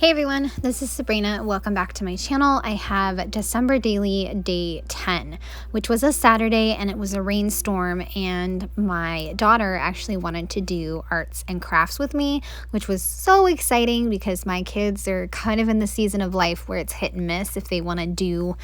Hey everyone, this is Sabrina. Welcome back to my channel. I have December daily day 10, which was a Saturday and it was a rainstorm, and my daughter actually wanted to do arts and crafts with me, which was so exciting because my kids are kind of in the season of life where it's hit and miss if they want to do,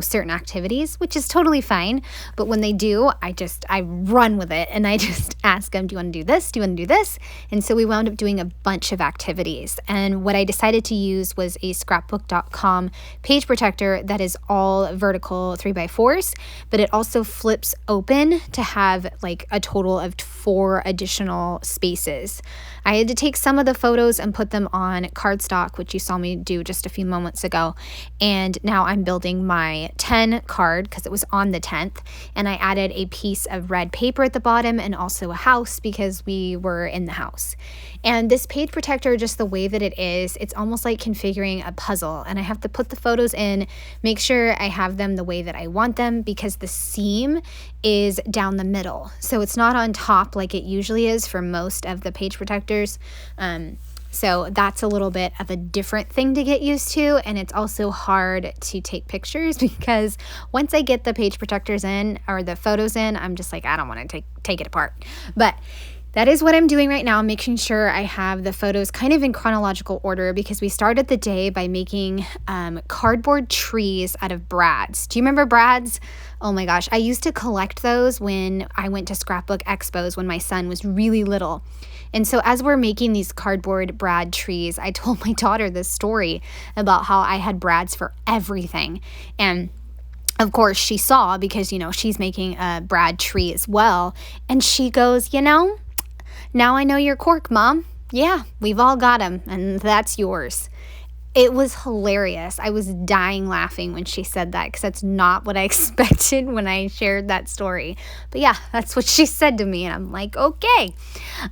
certain activities, which is totally fine. But when they do, I run with it and I just ask them, do you want to do this? Do you want to do this? And so we wound up doing a bunch of activities. And what I decided to use was a scrapbook.com page protector that is all vertical 3x4s, but it also flips open to have like a total of 4 additional spaces. I had to take some of the photos and put them on cardstock, which you saw me do just a few moments ago. And now I'm building my 10 card because it was on the 10th. And I added a piece of red paper at the bottom and also a house because we were in the house. And this page protector, just the way that it is, it's almost like configuring a puzzle. And I have to put the photos in, make sure I have them the way that I want them because the seam is down the middle. So it's not on top like it usually is for most of the page protectors. So that's a little bit of a different thing to get used to. And it's also hard to take pictures because once I get the page protectors in or the photos in, I'm just like, I don't want to take it apart. But that is what I'm doing right now, making sure I have the photos kind of in chronological order because we started the day by making cardboard trees out of brads. Do you remember brads? Oh my gosh, I used to collect those when I went to Scrapbook Expos when my son was really little. And so as we're making these cardboard brad trees, I told my daughter this story about how I had brads for everything. And of course, she saw because, she's making a brad tree as well. And she goes, now I know your cork, Mom. Yeah, we've all got them, and that's yours. It was hilarious. I was dying laughing when she said that because that's not what I expected when I shared that story. But yeah, that's what she said to me, and I'm like, okay.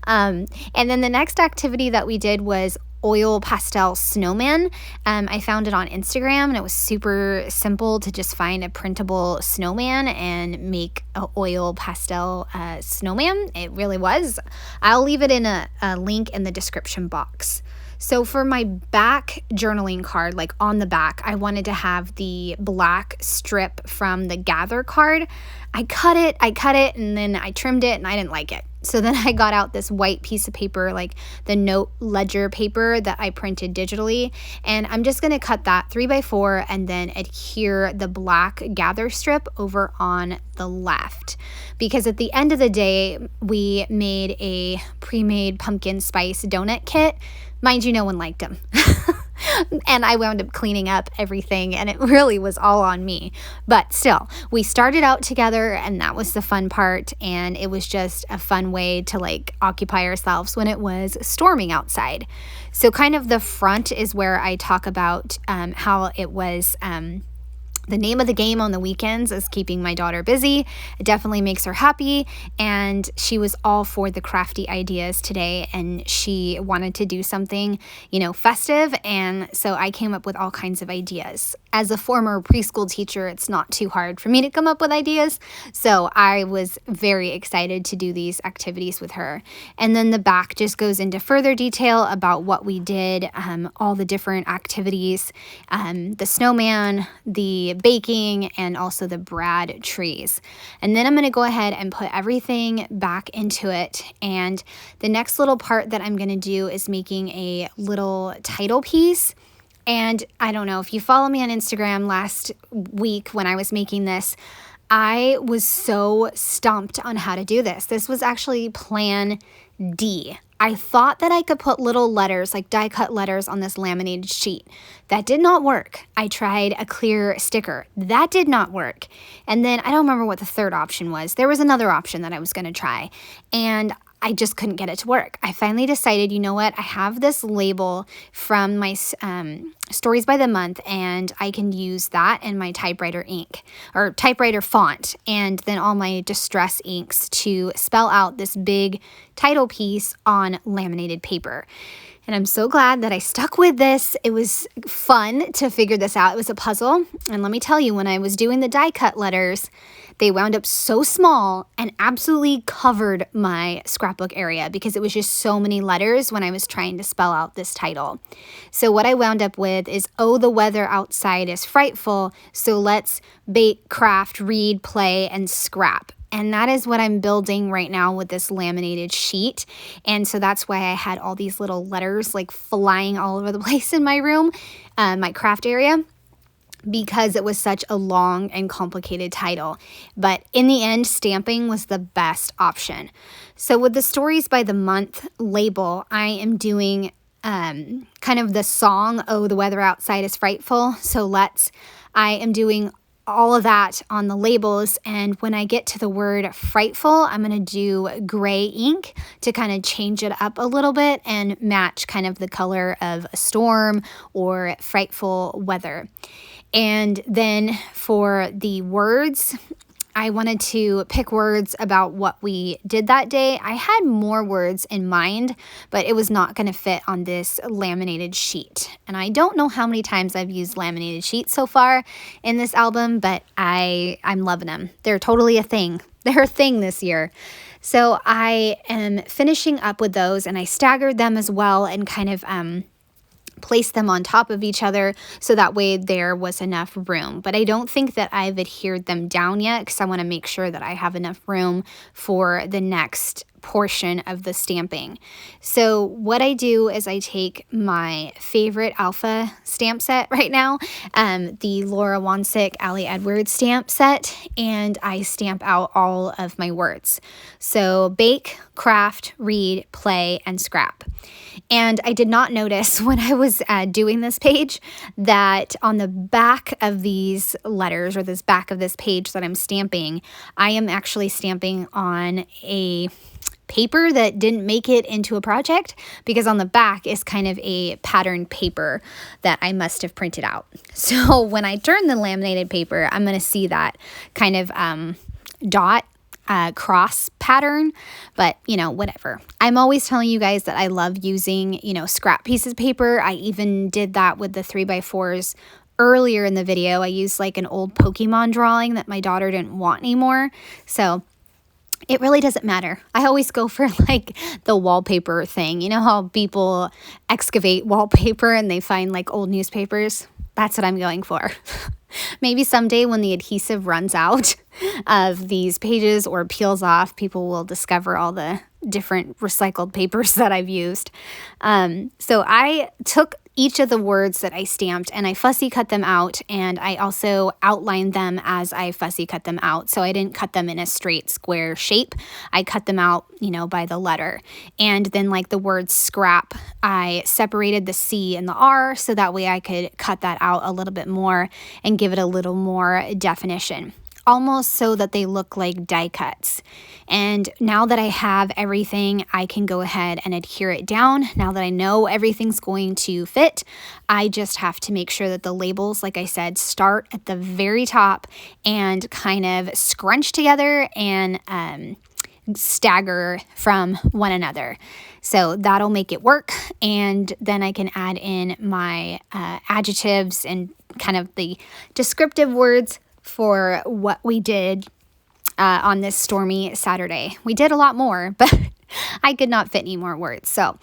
And then the next activity that we did was oil pastel snowman. I found it on Instagram and it was super simple to just find a printable snowman and make an oil pastel snowman. It really was. I'll leave it in a link in the description box. So for my back journaling card, like on the back, I wanted to have the black strip from the gather card. I cut it, and then I trimmed it and I didn't like it. So then I got out this white piece of paper, like the note ledger paper that I printed digitally. And I'm just going to cut that 3x4 and then adhere the black gather strip over on the left. Because at the end of the day, we made a pre-made pumpkin spice donut kit. Mind you, no one liked them. And I wound up cleaning up everything and it really was all on me. But still, we started out together and that was the fun part. And it was just a fun way to occupy ourselves when it was storming outside. So kind of the front is where I talk about how it was the name of the game on the weekends is keeping my daughter busy. It definitely makes her happy. And she was all for the crafty ideas today. And she wanted to do something, festive. And so I came up with all kinds of ideas. As a former preschool teacher, it's not too hard for me to come up with ideas. So I was very excited to do these activities with her. And then the back just goes into further detail about what we did, all the different activities, the snowman, the baking, and also the brad trees. And then I'm going to go ahead and put everything back into it. And the next little part that I'm going to do is making a little title piece. And I don't know if you follow me on Instagram last week when I was making this, I was so stumped on how to do this. This was actually plan D. I thought that I could put little letters, like die cut letters on this laminated sheet. That did not work. I tried a clear sticker. That did not work. And then I don't remember what the third option was. There was another option that I was going to try. And I just couldn't get it to work. I finally decided, you know what? I have this label from my Stories by the Month, and I can use that in my typewriter ink or typewriter font, and then all my distress inks to spell out this big title piece on laminated paper. And I'm so glad that I stuck with this. It was fun to figure this out. It was a puzzle. And let me tell you, when I was doing the die cut letters, they wound up so small and absolutely covered my scrapbook area because it was just so many letters when I was trying to spell out this title. So what I wound up with is, oh, the weather outside is frightful, so let's bake, craft, read, play, and scrap. And that is what I'm building right now with this laminated sheet. And so that's why I had all these little letters like flying all over the place in my room, my craft area, because it was such a long and complicated title. But in the end, stamping was the best option. So with the stories by the month label, I am doing kind of the song, oh, the weather outside is frightful. So I am doing all of that on the labels, and when I get to the word frightful, I'm going to do gray ink to kind of change it up a little bit and match kind of the color of a storm or frightful weather. And then for the words, I wanted to pick words about what we did that day. I had more words in mind, but it was not going to fit on this laminated sheet. And I don't know how many times I've used laminated sheets so far in this album, but I'm loving them. They're totally a thing. They're a thing this year. So I am finishing up with those, and I staggered them as well and kind of place them on top of each other so that way there was enough room. But I don't think that I've adhered them down yet because I want to make sure that I have enough room for the next portion of the stamping. So what I do is I take my favorite alpha stamp set right now, the Laura Wonsil Ali Edwards stamp set, and I stamp out all of my words. So bake, craft, read, play, and scrap. And I did not notice when I was doing this page that on the back of these letters, or this back of this page that I'm stamping, I am actually stamping on a paper that didn't make it into a project, because on the back is kind of a patterned paper that I must have printed out. So when I turn the laminated paper, I'm going to see that kind of dot cross pattern, but whatever. I'm always telling you guys that I love using, scrap pieces of paper. I even did that with the 3x4s earlier in the video. I used like an old Pokemon drawing that my daughter didn't want anymore. So it really doesn't matter. I always go for like the wallpaper thing. You know how people excavate wallpaper and they find like old newspapers? That's what I'm going for. Maybe someday when the adhesive runs out of these pages or peels off, people will discover all the different recycled papers that I've used. So I took each of the words that I stamped and I fussy cut them out, and I also outlined them as I fussy cut them out. So I didn't cut them in a straight square shape. I cut them out, by the letter. And then like the word scrap, I separated the C and the R so that way I could cut that out a little bit more and give it a little more definition, almost so that they look like die cuts. And now that I have everything, I can go ahead and adhere it down. Now that I know everything's going to fit, I just have to make sure that the labels, like I said, start at the very top and kind of scrunch together and stagger from one another. So that'll make it work. And then I can add in my adjectives and kind of the descriptive words for what we did on this stormy Saturday. We did a lot more, but I could not fit any more words. So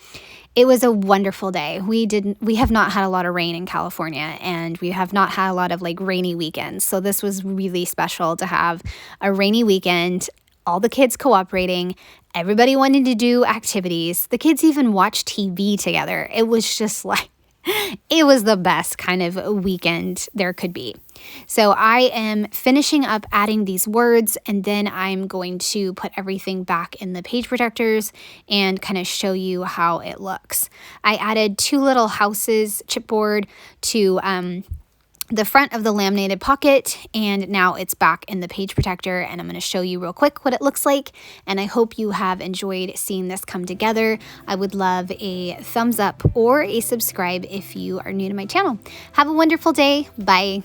it was a wonderful day. We have not had a lot of rain in California, and we have not had a lot of like rainy weekends. So this was really special to have a rainy weekend, all the kids cooperating, everybody wanting to do activities. The kids even watched TV together. It was just like, it was the best kind of weekend there could be. So I am finishing up adding these words, and then I'm going to put everything back in the page protectors and kind of show you how it looks. I added 2 little houses chipboard to the front of the laminated pocket, and now it's back in the page protector, and I'm going to show you real quick what it looks like. And I hope you have enjoyed seeing this come together. I would love a thumbs up or a subscribe if you are new to my channel. Have a wonderful day. Bye.